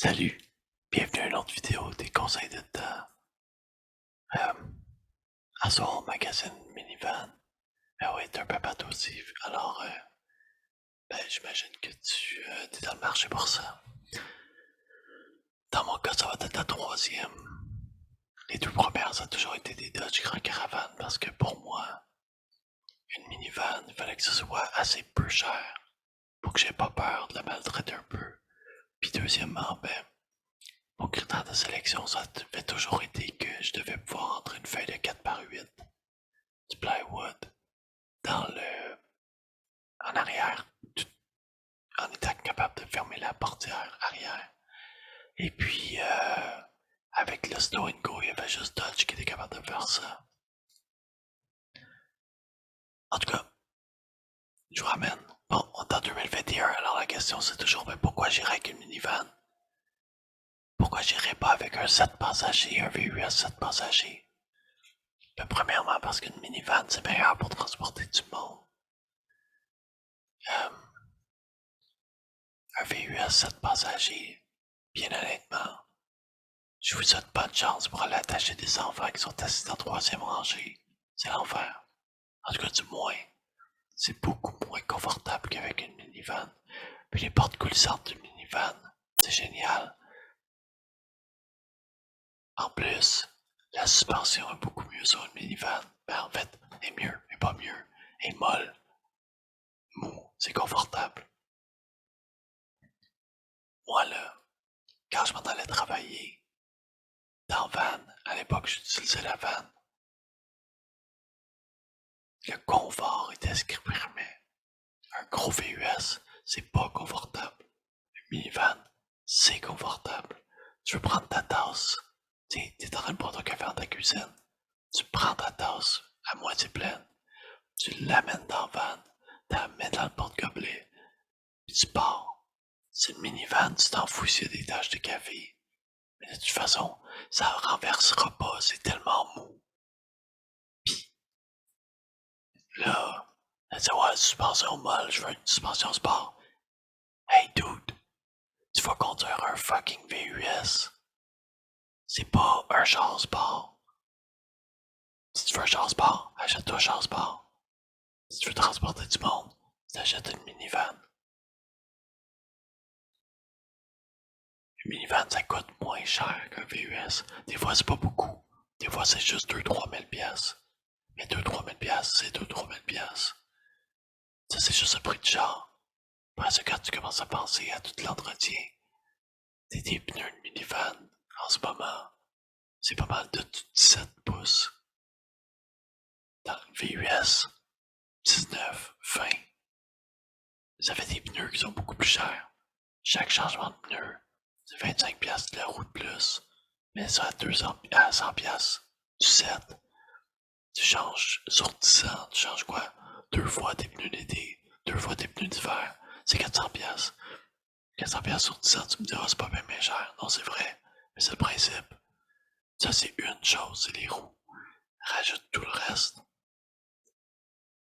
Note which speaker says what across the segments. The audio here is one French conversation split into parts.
Speaker 1: Salut, bienvenue à une autre vidéo des conseils de temps. Euh, à soir, on magasine une minivan. Ah oui, t'es un papa toi aussi. Alors, j'imagine que tu es dans le marché pour ça. Dans mon cas, ça va être la troisième. Les deux premières, ça a toujours été des Dodge Grand Caravan parce que pour moi, une minivan, il fallait que ce soit assez peu cher pour que j'ai pas peur de la maltraiter un peu. Puis deuxièmement, mon critère de sélection, ça avait toujours été que je devais pouvoir entrer une feuille de 4x8 du plywood en arrière, en étant capable de fermer la portière arrière. Et puis, avec le Snow Go, il y avait juste Dodge qui était capable de faire ça. En tout cas, je vous ramène. Bon, on est en 2021, alors la question c'est toujours, pourquoi j'irais avec une minivan? Pourquoi j'irais pas avec un 7 passagers, un VUS 7 passagers? Premièrement, parce qu'une minivan, c'est meilleur pour transporter du monde. Un VUS 7 passagers, bien honnêtement, je vous souhaite bonne chance pour aller attacher des enfants qui sont assis dans la troisième rangée. C'est l'enfer. En tout cas, du moins, c'est beaucoup moins confortable qu'avec une minivan. Puis les portes coulissantes d'une minivan, c'est génial. En plus, la suspension est beaucoup mieux sur une minivan. En fait, elle est mieux, mais pas mieux. Elle est molle. Mou, c'est confortable. Moi là, quand je m'en allais travailler, dans van, à l'époque j'utilisais la van, le confort était ce qui primait. Un gros VUS, c'est pas confortable. Une minivan, c'est confortable. Tu veux prendre ta tasse, t'es en train de boire ton café dans ta cuisine, tu prends ta tasse à moitié pleine, tu l'amènes dans le van, tu la mets dans le porte-gobelet, puis tu pars. C'est une minivan, tu t'en fous s'il y a des taches de café. Mais de toute façon, ça renversera pas, c'est tellement mou. Pis là, elle dit ouais, suspension molle, je veux une suspension sport. Hey dude, tu vas conduire un fucking VUS. C'est pas un char sport. Si tu veux un char sport, achète-toi un char sport. Si tu veux transporter du monde, t'achètes une minivan. Une minivan, ça coûte moins cher qu'un VUS. Des fois, c'est pas beaucoup. Des fois, c'est juste 2-3 000 piastres. Mais 2-3 000 piastres, c'est 2-3 000 piastres. Ça, c'est juste le prix du char. Après ça, quand tu commences à penser à tout l'entretien, des pneus de minivan, en ce moment, c'est pas mal de 17 pouces. Dans le VUS, 19, 20. Ça fait des pneus qui sont beaucoup plus chers. Chaque changement de pneu, c'est 25 piastres de la roue de plus. Mais ça à 100 piastres, du 7. Tu changes sur 10 ans, tu changes quoi? 2 fois tes pneus d'été, 2 fois tes pneus d'hiver. C'est 400 piastres. 400 piastres sur 10 ans, tu me diras c'est pas bien cher. Non, c'est vrai, mais c'est le principe. Ça, c'est une chose, c'est les roues. Rajoute tout le reste.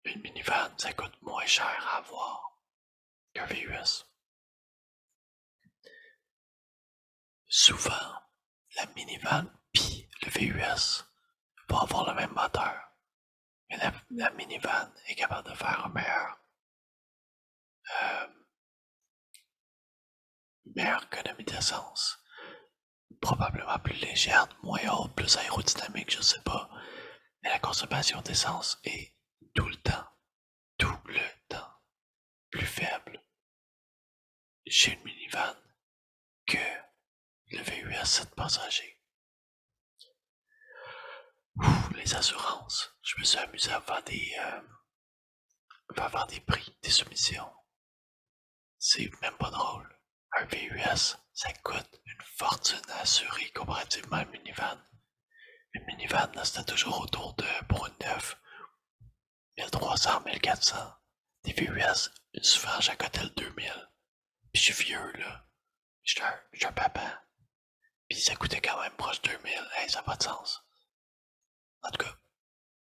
Speaker 1: Une minivan, ça coûte moins cher à avoir qu'un VUS. Souvent, la minivan pis le VUS vont avoir le même moteur. Mais la minivan est capable de faire une meilleure économie d'essence. Probablement plus légère, moins haute, plus aérodynamique, je sais pas. Mais la consommation d'essence est tout le temps plus faible chez une minivan que le VUS 7 passagers. Les assurances. Je me suis amusé à faire des prix, des soumissions. C'est même pas drôle. Un VUS, ça coûte une fortune à assurer comparativement à une minivan. Une minivan, là, c'était toujours autour de, pour une neuve, 1300, 1400. Des VUS, souvent, j'accotais le 2000. Puis je suis vieux, là. J'étais un papa. Puis ça coûtait quand même proche de 2000. Hey, ça n'a pas de sens. En tout cas,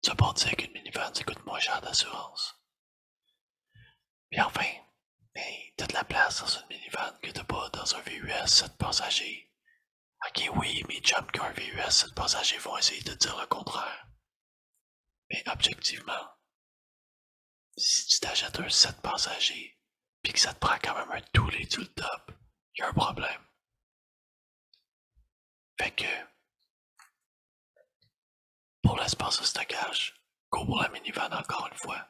Speaker 1: ça pour dire qu'une minivan, ça coûte moins cher d'assurance. Puis enfin, t'as de la place dans une minivan que t'as pas dans dans un VUS 7 passagers. Ok, oui, mes chums qui ont un VUS 7 passagers vont essayer de dire le contraire. Mais objectivement, si tu t'achètes un 7 passagers, pis que ça te prend quand même un toolé sur le top, y a un problème. Fait que, pour l'espace de stockage, go pour la minivan encore une fois.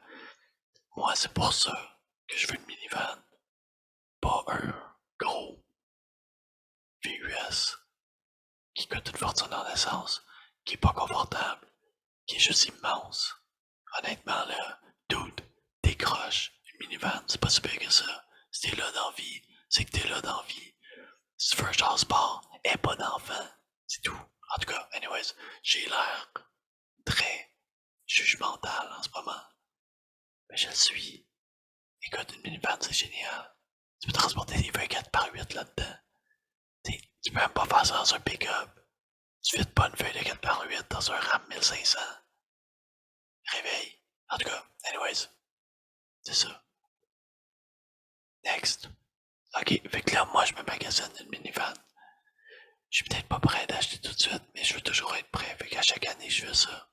Speaker 1: Moi, c'est pour ça que je veux une minivan, pas un gros VUS qui coûte une fortune en essence, qui est pas confortable, qui est juste immense. Honnêtement, là, dude, décroche. Une minivan, c'est pas si pire que ça. Si t'es là dans la vie, c'est que t'es là dans la vie. Si tu veux un char sport, aie pas d'enfant. C'est tout. En tout cas, anyways, j'ai l'air très jugemental en ce moment. Mais je le suis. Écoute, une minivan, c'est génial. Tu peux transporter des 24 par 8 là-dedans. Tu peux même pas faire ça dans un pick-up. Tu fites pas une feuille de 4 par 8 dans un RAM 1500. Réveille. En tout cas, anyways. C'est ça. Next. Ok, fait que là, moi, je me magasine une minivan. Je suis peut-être pas prêt d'acheter tout de suite, mais je veux toujours être prêt. Fait qu'à chaque année, je fais ça.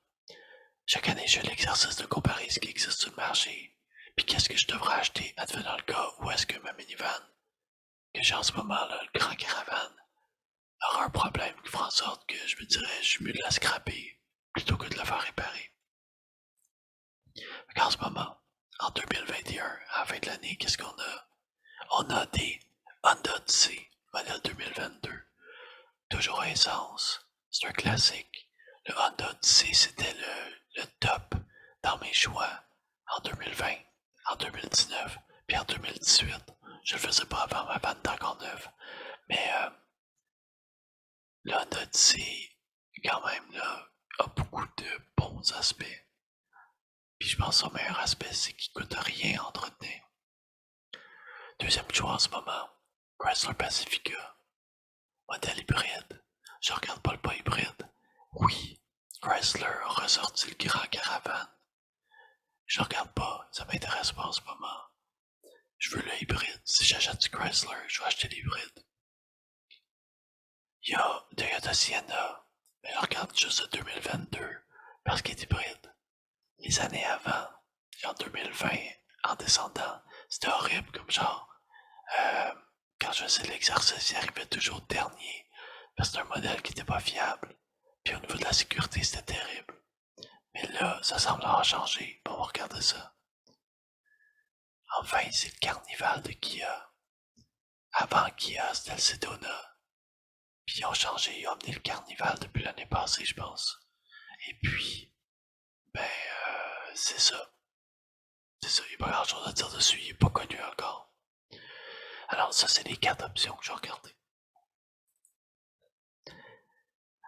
Speaker 1: Chaque année, je fais l'exercice de comparer ce qui existe sur le marché. Puis qu'est-ce que je devrais acheter, advenant le cas où est-ce que ma minivan, que j'ai en ce moment, là, le Grand Caravane, aura un problème qui fera en sorte que je me dirais, je suis mieux de la scraper plutôt que de la faire réparer. Fait qu'en ce moment, en 2021, à la fin de l'année, qu'est-ce qu'on a? On a des Honda Odyssey, modèle 2022. Toujours à essence. C'est un classique. Le Honda Odyssey, c'était le top dans mes choix en 2020, en 2019, puis en 2018. Je le faisais pas avant ma vanne d'encore neuve. Mais le Honda Odyssey, quand même, là, a beaucoup de bons aspects. Puis je pense que son meilleur aspect, c'est qu'il coûte rien à entretenir. Deuxième choix en ce moment, Chrysler Pacifica, modèle hybride. Je regarde pas le pas hybride. Oui, Chrysler a ressorti le Grand Caravane. Je regarde pas, ça m'intéresse pas en ce moment. Je veux le hybride. Si j'achète du Chrysler, je vais acheter l'hybride. Il y a Toyota Sienna, mais je regarde juste le 2022 parce qu'il est hybride. Les années avant, en 2020, en descendant, c'était horrible comme genre. Quand je faisais l'exercice, il arrivait toujours dernier. Parce que c'était un modèle qui était pas fiable. Puis au niveau de la sécurité, c'était terrible. Mais là, ça semble avoir changé. Bon, on va regarder ça. Enfin, c'est le Carnival de Kia. Avant Kia, c'était le Sedona. Puis ils ont changé, ils ont amené le Carnival depuis l'année passée, je pense. Et puis, c'est ça. C'est ça, il n'y a pas grand chose à dire dessus, il n'est pas connu encore. Alors ça, c'est les 4 options que j'ai regardées.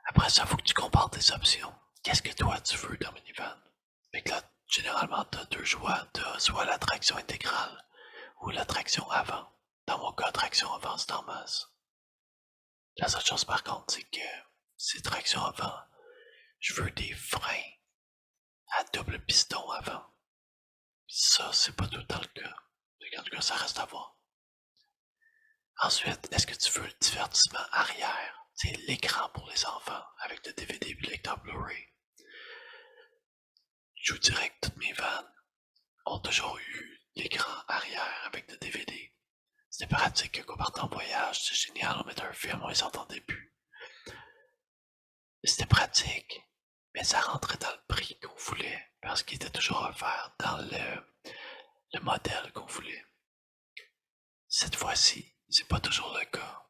Speaker 1: Après ça, faut que tu compares tes options. Qu'est-ce que toi tu veux dans minivan? Fait que là, généralement, t'as deux choix. T'as soit la traction intégrale ou la traction avant. Dans mon cas, traction avant, c'est en masse. La seule chose par contre, c'est que c'est traction avant. Je veux des freins à double piston avant. Pis ça, c'est pas tout le temps le cas. En tout cas, ça reste à voir. Ensuite, est-ce que tu veux le divertissement arrière? C'est l'écran pour les enfants avec le DVD et le lecteur Blu-ray. Je vous dirais que toutes mes vannes ont toujours eu l'écran arrière avec le DVD. C'était pratique que quand on partait en voyage, c'est génial, on mettait un film, on les entendait plus. C'était pratique, mais ça rentrait dans le prix qu'on voulait, parce qu'il était toujours offert dans le modèle qu'on voulait. Cette fois-ci, c'est pas toujours le cas.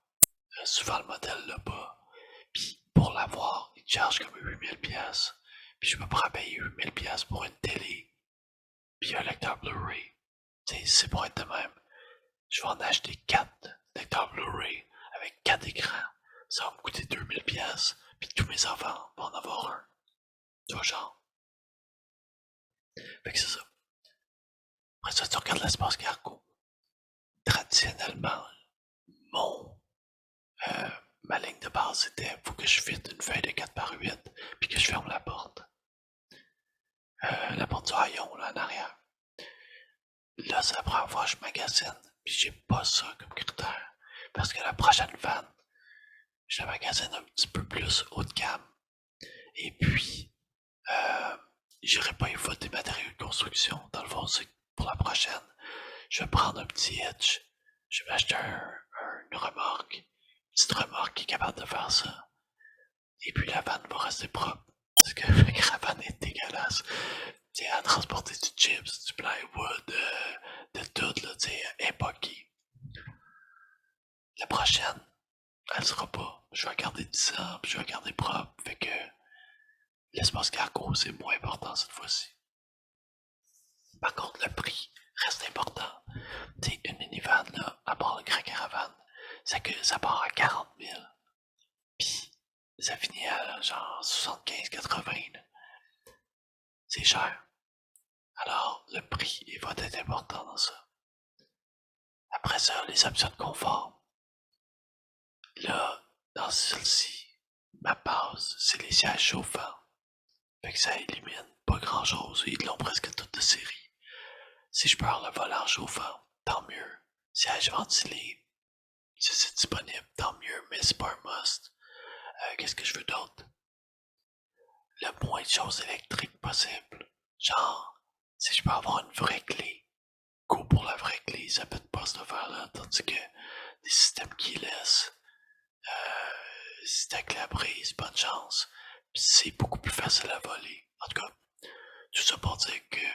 Speaker 1: Souvent le modèle l'a pas. Puis pour l'avoir, il te charge comme 8000$. Puis je peux pas payer 8000$ pour une télé. Puis un lecteur Blu-ray. C'est pour être de même. Je vais en acheter 4 lecteurs Blu-ray avec 4 écrans. Ça va me coûter 2000$. Puis tous mes enfants vont en avoir un. Tu vois, genre. Fait que c'est ça. Après ça, tu regardes l'espace cargo. Traditionnellement, ma ligne de base c'était faut que je fitte une feuille de 4 par 8 puis que je ferme la porte. La porte du rayon là en arrière. Là, c'est la première fois que je magasine, puis j'ai pas ça comme critère. Parce que la prochaine van, je la magasine un petit peu plus haut de gamme. Et puis, j'irai pas y foutre des matériaux de construction. Dans le fond, c'est pour la prochaine. Je vais prendre un petit hitch. Je vais m'acheter une remorque. Une petite remorque qui est capable de faire ça. Et puis la vanne va rester propre. Parce que la caravane est dégueulasse. Tu sais, à transporter du chips, du plywood, de tout, là, tu sais, époqué. La prochaine, elle sera pas. Je vais garder 10 ans, puis je vais garder propre. Fait que l'espace cargo, c'est moins important cette fois-ci. Par contre, le prix reste important. Tu sais, une minivan, là, à part le grand caravane, c'est que ça part à 40 000. Puis ça finit à genre 75-80. C'est cher. Alors, le prix il va être important dans ça. Après ça, les options de confort. Là, dans celle-ci, ma base, c'est les sièges chauffants. Fait que ça élimine pas grand chose. Ils l'ont presque toutes de série. Si je peux avoir le volant chauffant, tant mieux. Siège ventilé, si c'est disponible, tant mieux, mais c'est pas un must. Qu'est-ce que je veux d'autre? Le moins de choses électriques possible. Genre, si je peux avoir une vraie clé, go pour la vraie clé, ça pète pas cette affaire-là. Tandis que des systèmes qui laissent, si ta clé à brise, bonne chance. Puis c'est beaucoup plus facile à voler. En tout cas, tout ça pour dire que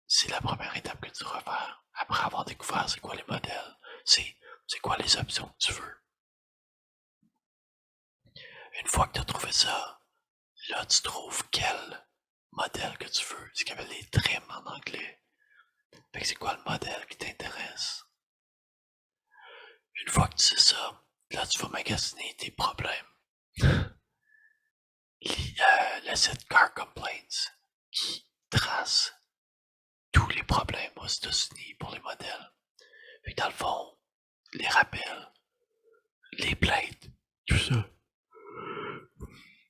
Speaker 1: c'est la première étape que tu devras faire. Après avoir découvert c'est quoi les modèles, c'est quoi les options que tu veux. Une fois que tu as trouvé ça, là tu trouves quel modèle que tu veux. C'est qu'il y avait les trims en anglais. Fait que c'est quoi le modèle qui t'intéresse? Une fois que tu sais ça, là tu vas magasiner tes problèmes. Le site Car Complaints qui trace tous les problèmes aux États-Unis pour les modèles. Fait que dans le fond, les rappels, les plaintes, tout ça.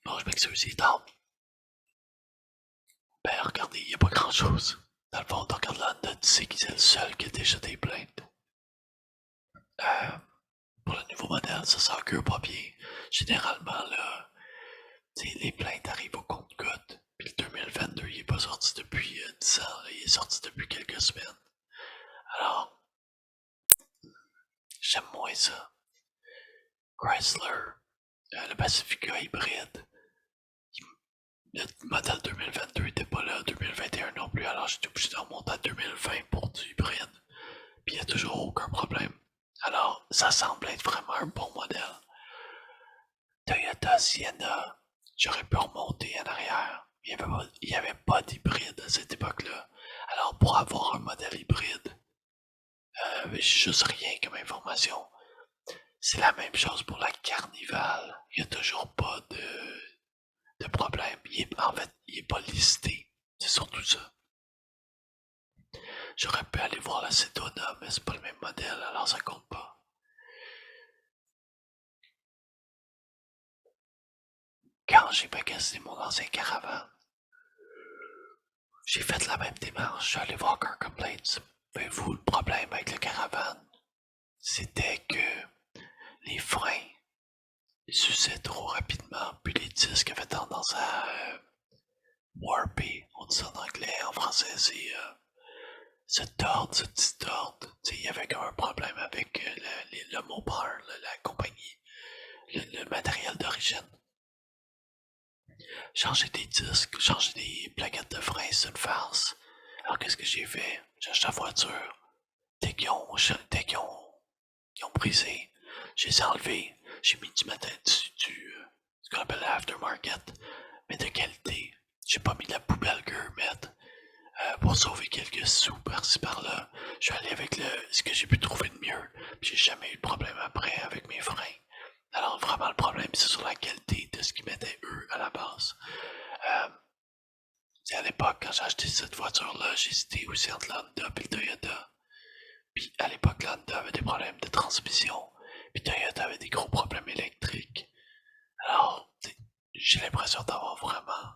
Speaker 1: Bon, je m'excuse, il est tard. Ben, regardez, il n'y a pas grand chose. Dans le fond, tu regardes la note, tu sais que c'est le seul qui a déjà des plaintes. Pour le nouveau modèle, ça s'augure pas bien. Généralement, là, les plaintes arrivent au compte-gouttes. Puis le 2022, il est pas sorti depuis 10 ans, là, il est sorti depuis quelques semaines. Alors, j'aime moins ça. Chrysler, le Pacifica hybride, le modèle 2022 était pas là, 2021 non plus, alors j'étais obligé de remonter à 2020 pour du hybride. Puis il n'y a toujours aucun problème. Alors, ça semble être vraiment un bon modèle. Toyota Sienna, j'aurais pu remonter en arrière. Il n'y avait pas d'hybride à cette époque-là. Alors, pour avoir un modèle hybride, j'ai juste rien comme information. C'est la même chose pour la Carnival. Il n'y a toujours pas de problème. En fait, il n'est pas listé. C'est surtout ça. J'aurais pu aller voir la Sedona, mais c'est pas le même modèle, alors ça compte pas. Quand j'ai magasiné mon ancien caravane, j'ai fait la même démarche. Je suis allé voir Car Complaints. Mais vous, le problème avec le caravane, c'était que les freins s'usaient trop rapidement, puis les disques avaient tendance à warper. On dit ça en anglais, en français, c'est se tordre, se distordre. Il y avait comme un problème avec le moteur, la compagnie, le matériel d'origine. Changer des disques, changer des plaquettes de frein, c'est une farce. Alors qu'est-ce que j'ai fait? J'ai acheté la voiture. Dès qu'ils ont brisé, je les ai enlevés. J'ai mis du matin ce qu'on appelle l'aftermarket, mais de qualité. J'ai pas mis de la poubelle gourmet pour sauver quelques sous par-ci par-là. Je suis allé avec ce que j'ai pu trouver de mieux. J'ai jamais eu de problème après avec mes freins. Alors vraiment le problème c'est sur la qualité de ce qu'ils mettaient eux à la base. À l'époque quand j'ai acheté cette voiture-là, j'ai hésité aussi entre l'Honda et le Toyota. Puis à l'époque l'Honda avait des problèmes de transmission. Puis Toyota avait des gros problèmes électriques. Alors j'ai l'impression d'avoir vraiment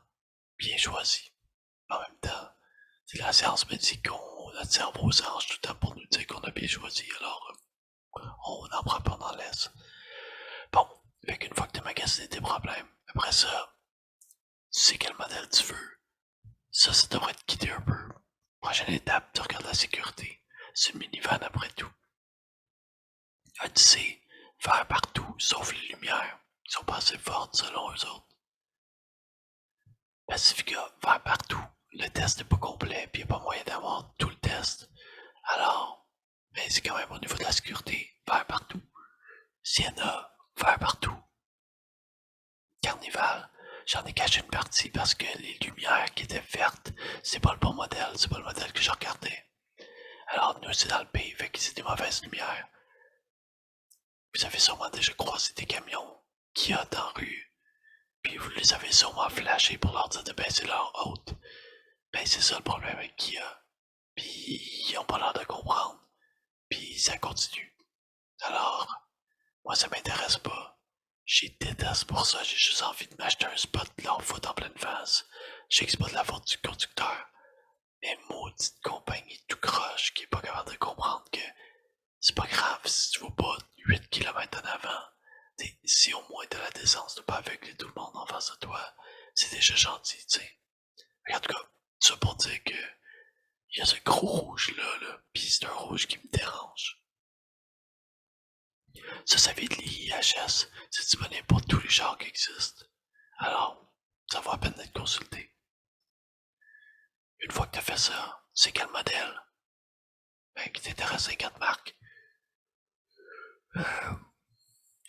Speaker 1: bien choisi. En même temps, c'est la science médicale, notre cerveau s'arrange tout le temps pour nous dire qu'on a bien choisi. Alors on n'en prend pas, on en laisse. Bon, fait qu'une fois que tu as magasiné tes problèmes, après ça, tu sais quel modèle tu veux. Ça devrait te quitter un peu. Prochaine étape, tu regardes la sécurité. C'est une minivan après tout. Tu sais, vert partout, sauf les lumières, qui sont pas assez fortes selon eux autres. Pacifica, vert partout. Le test n'est pas complet, puis il n'y a pas moyen d'avoir tout le test. Alors, mais c'est quand même au niveau de la sécurité, vert partout. Sienna, vert partout. Carnival, j'en ai caché une partie parce que les lumières qui étaient vertes, c'est pas le bon modèle, c'est pas le modèle que je regardais. Alors nous c'est dans le pays, fait que c'est des mauvaises lumières. Vous avez sûrement déjà croisé des camions qui a dans la rue, puis vous les avez sûrement flashés pour leur dire de baisser leur haute. Ben c'est ça le problème avec Kia. Puis ils ont pas l'air de comprendre. Puis ça continue. Alors, moi ça m'intéresse pas. J'y déteste pour ça, j'ai juste envie de m'acheter un spot leur foot en pleine face. Je sais que c'est pas de la faute du conducteur. Mais maudite compagnie tout croche qui est pas capable de comprendre que c'est pas grave si tu vas pas 8 km en avant. Si au moins t'as la décence de pas aveugler tout le monde en face de toi, c'est déjà gentil, tu sais. En tout cas, ça pour dire que il y a ce gros rouge là, pis c'est un rouge qui me dérange. Ça vient de l'IHS, c'est disponible pour tous les chars qui existent. Alors, ça vaut à peine d'être consulté. Une fois que t'as fait ça, c'est quel modèle? Ben, qui t'intéresse 50 marques.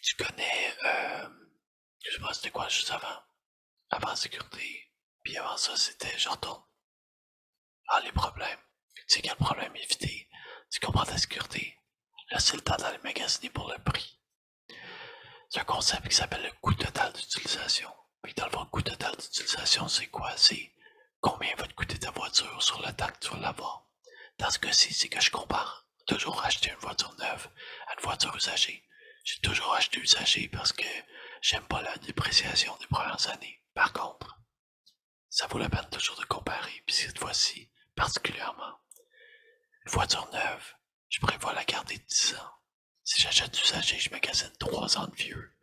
Speaker 1: Tu connais, je sais pas c'était quoi juste avant. Avant sécurité. Puis avant ça, c'était je retourne. Ah, les problèmes. C'est quel problème éviter? Tu comprends la sécurité? Là, c'est le temps d'aller magasiner pour le prix. C'est un concept qui s'appelle le coût total d'utilisation. Puis dans le fond, le coût total d'utilisation, c'est quoi? C'est combien va te coûter ta voiture sur le temps que tu vas l'avoir. Dans ce cas-ci, c'est que je compare toujours acheter une voiture neuve à une voiture usagée. J'ai toujours acheté usagé parce que j'aime pas la dépréciation des premières années. Par contre, ça vaut la peine toujours de comparer, puis cette fois-ci, particulièrement. Une voiture neuve, je prévois la garder 10 ans. Si j'achète usagé, je magasine 3 ans de vieux.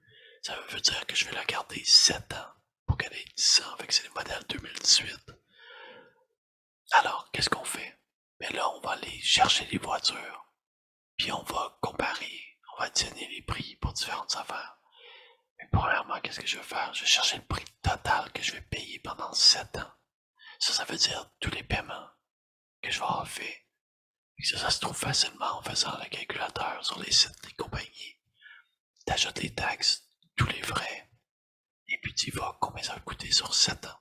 Speaker 1: Ça veut dire que je vais la garder 7 ans pour qu'elle ait 10 ans, avec c'est le modèle 2018. Alors, qu'est-ce qu'on fait? Mais là, on va aller chercher les voitures, puis on va comparer, on va additionner les prix pour différentes affaires. Mais premièrement, qu'est-ce que je vais faire? Je vais chercher le prix total que je vais payer pendant 7 ans. Ça veut dire tous les paiements que je vais avoir fait. Ça se trouve facilement en faisant le calculateur sur les sites des compagnies. T'ajoutes les taxes, tous les frais, et puis tu vas combien ça va coûter sur 7 ans.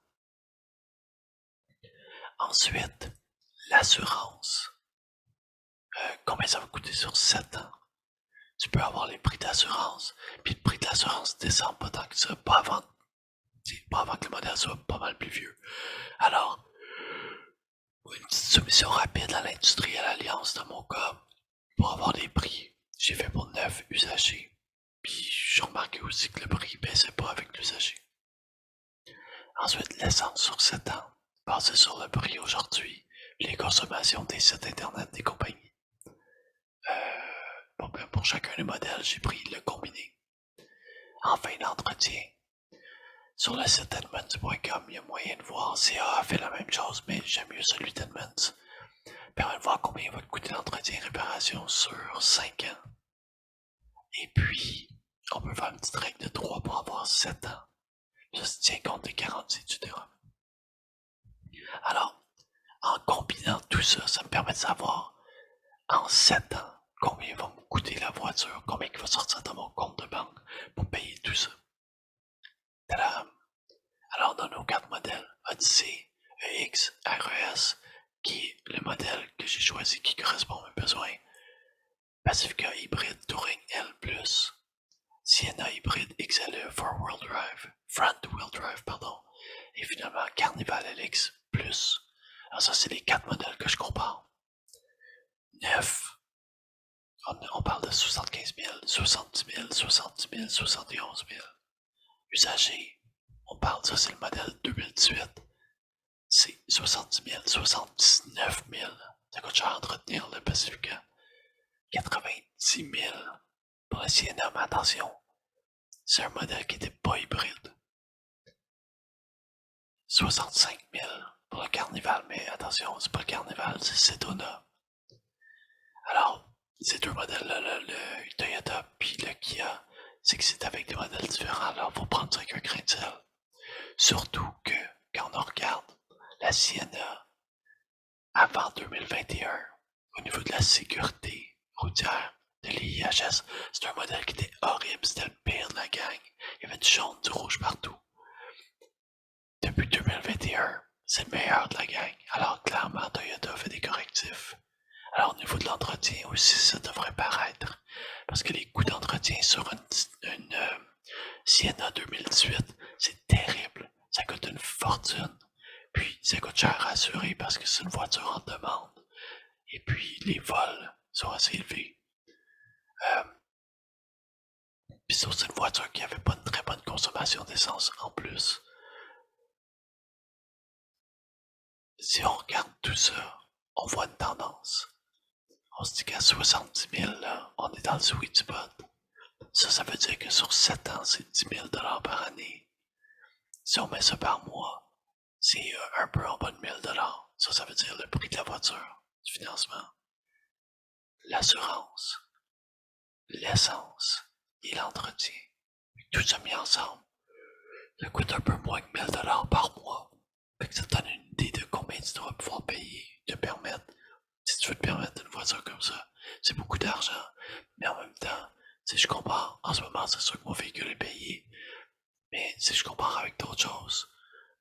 Speaker 1: Ensuite, l'assurance. Combien ça va coûter sur 7 ans? Tu peux avoir les prix d'assurance, puis le prix de l'assurance descend pas tant que ça, pas avant que le modèle soit pas mal plus vieux. Alors, une petite soumission rapide à l'industrie et à l'alliance dans mon cas, pour avoir des prix. J'ai fait pour 9 usagers, puis j'ai remarqué aussi que le prix baissait pas avec l'usager. Ensuite, l'essence sur 7 ans, basée sur le prix aujourd'hui, les consommations des sites internet des compagnies. Pour chacun des modèles, j'ai pris le combiné. En fin d'entretien, sur le site Edmunds.com, il y a moyen de voir. CA a fait la même chose, mais j'aime mieux celui d'Edmunds. Permet de voir combien va te coûter l'entretien et réparation sur 5 ans. Et puis, on peut faire une petite règle de 3 pour avoir 7 ans. Ça se tient compte des garanties du terrain. Alors, en combinant tout ça, ça me permet de savoir en 7 ans combien va me coûter la voiture, combien il va sortir dans mon compte de banque pour payer tout ça. Tadam! Alors, dans nos 4 modèles, Odyssey, EX, RES, qui est le modèle que j'ai choisi qui correspond à mes besoins, Pacifica hybride Touring L+, Sienna hybride XLE Front-Wheel Drive, et finalement Carnival LX+. Alors ça, c'est les 4 modèles que je compare. 9, on parle de 75 000, 70 000, 70 000, 71 000. Usagers, on parle de ça, c'est le modèle 2018. C'est 70 000, 79 000. Ça coûte cher à entretenir le Pacifica. 90 000. pour la Sienna, mais attention, c'est un modèle qui n'était pas hybride. 65 000 pour le Carnival, mais attention, c'est pas le Carnival, c'est Sedona. Alors, ces deux modèles-là, le Toyota puis le Kia, c'est que c'est avec des modèles différents, alors faut prendre ça avec un grain de sel. Surtout que, quand on regarde la Sienna avant 2021, au niveau de la sécurité routière de l'IIHS, c'est un modèle qui était horrible, c'était le pire de la gang. Il y avait du jaune, du rouge partout. Depuis 2021, c'est le meilleur de la gang. Alors clairement, Toyota fait des correctifs. Alors au niveau de l'entretien aussi, ça devrait paraître. Parce que les coûts d'entretien sur une Sienna 2018, c'est terrible. Ça coûte une fortune. Puis ça coûte cher à assurer parce que c'est une voiture en demande. Et puis les vols sont assez élevés. Puis c'est aussi une voiture qui avait pas une très bonne consommation d'essence en plus. Si on regarde tout ça, on voit une tendance. On se dit qu'à 70 000, là, on est dans le sweet spot. Ça veut dire que sur 7 ans, c'est 10 000 $ par année. Si on met ça par mois, c'est un peu en bas de 1 000 $. Ça veut dire le prix de la voiture, du financement, l'assurance, l'essence et l'entretien. Tout ça mis ensemble, ça coûte un peu moins que 1 000 $ par mois. Fait que ça te donne une idée de combien tu dois pouvoir payer, te permettre. Si tu veux te permettre une voiture comme ça, c'est beaucoup d'argent. Mais en même temps, si je compare, en ce moment, c'est sûr que mon véhicule est payé. Mais si je compare avec d'autres choses,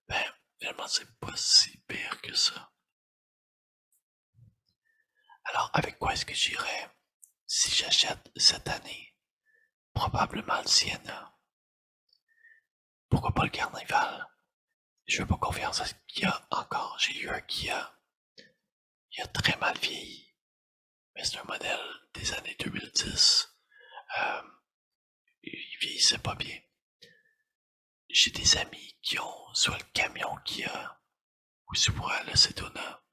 Speaker 1: ben, finalement, c'est pas si pire que ça. Alors, avec quoi est-ce que j'irais si j'achète cette année? Probablement le Sienna. Pourquoi pas le Carnival? Je fais pas confiance à ce qu'il y a encore. J'ai eu un Kia. Il a très mal vieilli. Mais c'est un modèle des années 2010. Il vieillissait pas bien. J'ai des amis qui ont soit le camion Kia ou soit le Sedona.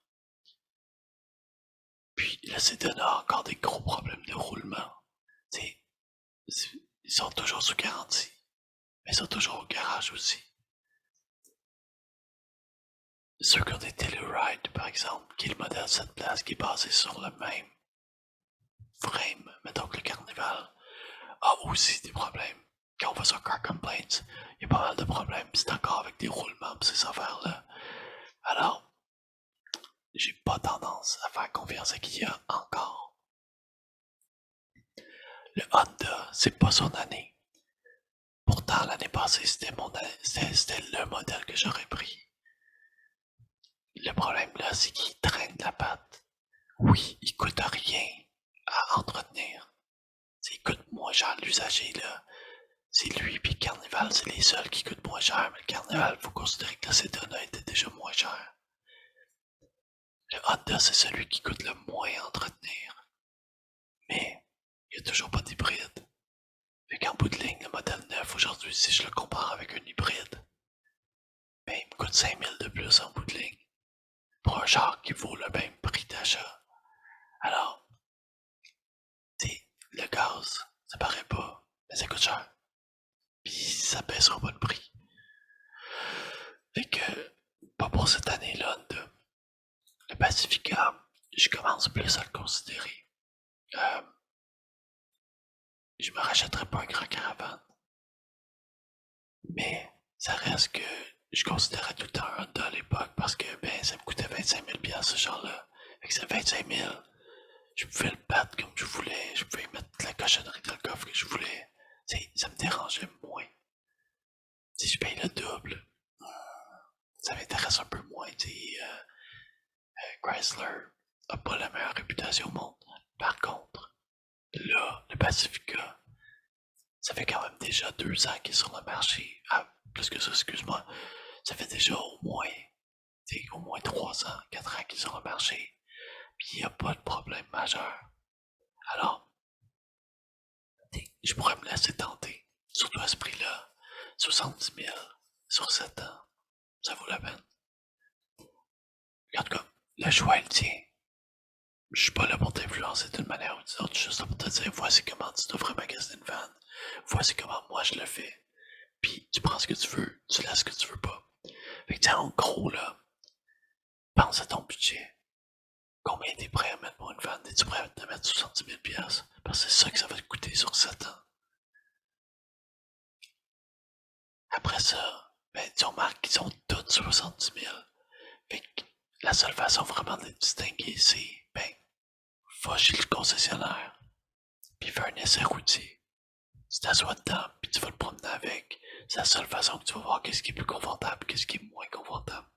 Speaker 1: Puis le Sedona a encore des gros problèmes de roulement. T'sais, ils sont toujours sous garantie. Mais ils sont toujours au garage aussi. Ceux qui ont des Telluride, par exemple, qui est le modèle 7 places qui est basé sur le même frame, mettons que le Carnival, a aussi des problèmes. Quand on va sur Car Complaints, il y a pas mal de problèmes, c'est encore avec des roulements pis ces affaires-là. Alors, j'ai pas tendance à faire confiance à Kia encore. Le Honda, c'est pas son année. Pourtant, l'année passée, c'était le modèle que j'aurais pris. Le problème là, c'est qu'il traîne la patte. Oui, il coûte rien à entretenir. Il coûte moins cher l'usager là. C'est lui puis le Carnival, c'est les seuls qui coûtent moins cher, mais le Carnival, faut considérer que la Sedona était déjà moins cher. Le Honda, c'est celui qui coûte le moins à entretenir. Mais, il n'y a toujours pas d'hybride. Fait qu'en bout de ligne, le modèle 9 aujourd'hui, si je le compare avec un hybride, ben, il me coûte 5 000 de plus en bout de ligne. Pour un char qui vaut le même prix d'achat. Alors, le gaz, ça paraît pas, mais ça coûte cher. Puis ça baissera pas le prix. Fait que, pas pour cette année-là, le Pacifica, je commence plus à le considérer. Je me rachèterais pas un grand caravane. Mais ça reste que je considérais tout le temps un Honda à l'époque parce que ben ça me coûtait 25 000 ce genre-là. Fait que c'est 25 000. Je pouvais le battre comme je voulais. Je pouvais mettre la cochonnerie dans le coffre que je voulais. T'sais, ça me dérangeait moins. Si je paye le double, ça m'intéresse un peu moins. Chrysler a pas la meilleure réputation au monde. Par contre, là, le Pacifica, ça fait quand même déjà 2 ans qu'il est sur le marché. Ah, plus que ça, excuse-moi. Ça fait déjà au moins 3 ans, 4 ans qu'il est sur le marché. Puis il n'y a pas de problème majeur. Alors, je pourrais me laisser tenter. Surtout à ce prix-là. 70 000 sur 7 ans. Ça vaut la peine. En tout cas, le choix, il tient. je suis pas là pour t'influencer d'une manière ou d'une autre, je suis juste là pour te dire voici comment tu devrais magasiner une van, voici comment moi je le fais, puis tu prends ce que tu veux, tu laisses ce que tu veux pas. Fait que en gros là, pense à ton budget. Combien t'es prêt à mettre pour une van? Es-tu prêt à te mettre 70 000 piastres? Parce que c'est ça que ça va te coûter sur 7 ans. Après ça, ben, tu remarques qu'ils ont tous 70 000. Fait que la seule façon vraiment de les distinguer, c'est, ben, va chez le concessionnaire, puis fais un essai routier. Tu t'assois dedans, puis tu vas le promener avec. C'est la seule façon que tu vas voir qu'est-ce qui est plus confortable, qu'est-ce qui est moins confortable.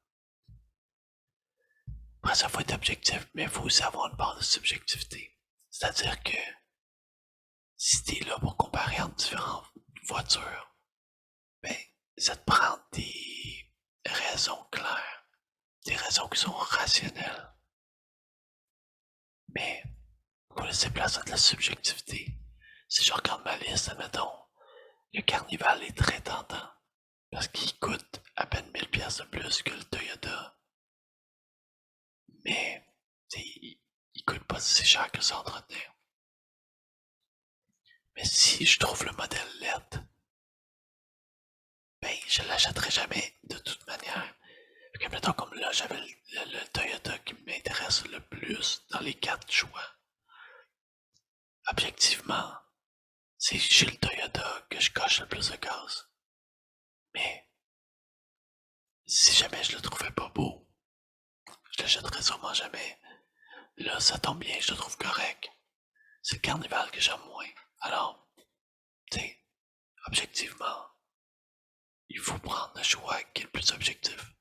Speaker 1: Après ça, faut être objectif, mais il faut aussi avoir une part de subjectivité. C'est-à-dire que si t'es là pour comparer entre différentes voitures, ben, ça te prend des raisons claires, des raisons qui sont rationnelles. Mais, faut laisser place à de la subjectivité. Si je regarde ma liste, admettons, le Carnival est très tentant, parce qu'il coûte à peine 1000 pièces de plus que le Toyota. Mais, il coûte pas si cher que ça entretenir. Mais si je trouve le modèle LED, ben, je l'achèterai jamais de toute manière. Fait que, mettons, comme là, j'avais le Toyota qui m'intéresse le plus dans les 4 choix. Objectivement, c'est chez le Toyota que je coche le plus de gaz. Mais, si jamais je le trouvais pas beau, je l'achèterais sûrement jamais. Là, ça tombe bien, je le trouve correct. C'est le Carnival que j'aime moins. Alors, tu sais, objectivement, il faut prendre le choix qui est le plus objectif.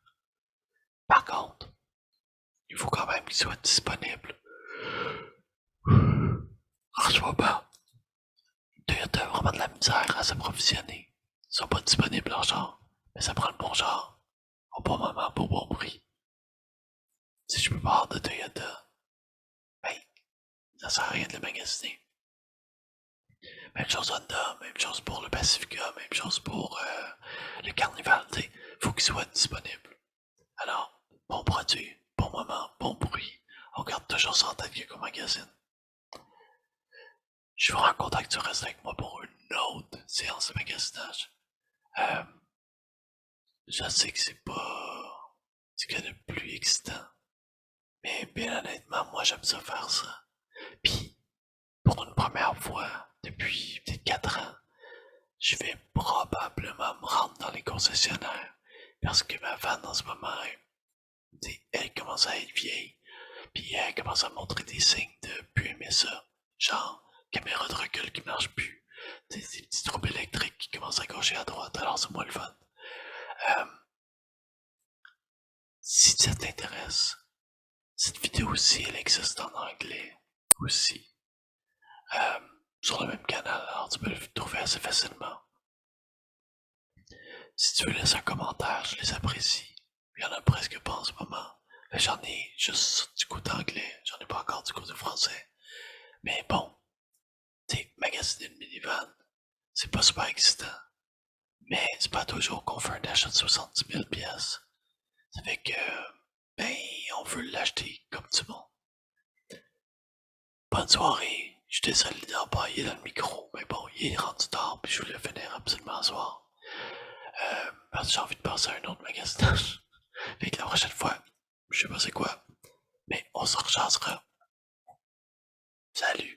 Speaker 1: Par contre, il faut quand même qu'il soit disponible. En ce moment, Toyota a vraiment de la misère à s'approvisionner. Ils sont pas disponibles en genre, mais ça prend le bon genre, au bon moment, pour bon prix. Si je peux pas avoir de Toyota, ben, ça sert à rien de le magasiner. Même chose Honda, même chose pour le Pacifica, même chose pour le Carnival, t'sais. Faut qu'il soit disponible. Alors, bon produit, bon moment, bon prix. On garde toujours ça en tête qu'on magasine. Je vous rends contact, tu restes avec moi pour une autre séance de magasinage. Euh, je sais que c'est pas ce qu'il y a de plus excitant. Mais bien honnêtement, moi j'aime ça faire ça. Puis, pour une première fois, depuis peut-être 4 ans, je vais probablement me rendre dans les concessionnaires. Parce que ma van en ce moment, elle commence à être vieille. Puis elle commence à montrer des signes de plus aimer ça. Genre, caméra de recul qui marche plus. Des petits troubles électriques qui commencent à gauche et à droite. Alors c'est moins le fun. Euh, si ça t'intéresse, cette vidéo aussi, elle existe en anglais aussi. Euh, sur le même canal, alors tu peux le trouver assez facilement. Si tu veux laisser un commentaire, je les apprécie. Il y en a presque pas en ce moment. J'en ai juste du côté anglais, j'en ai pas encore du côté français. Mais bon, t'sais, magasiner une minivan, c'est pas super excitant. Mais c'est pas toujours qu'on fait un achat de 70 000 pièces. Ça fait que, ben, on veut l'acheter comme du monde. Bonne soirée. Je suis désolé d'empailler dans le micro, mais bon, il est rendu tard, puis je voulais finir absolument ce soir. Parce que j'ai envie de passer à un autre magasinage. Fait que la prochaine fois, je sais pas c'est quoi, mais on se rechasera. Salut.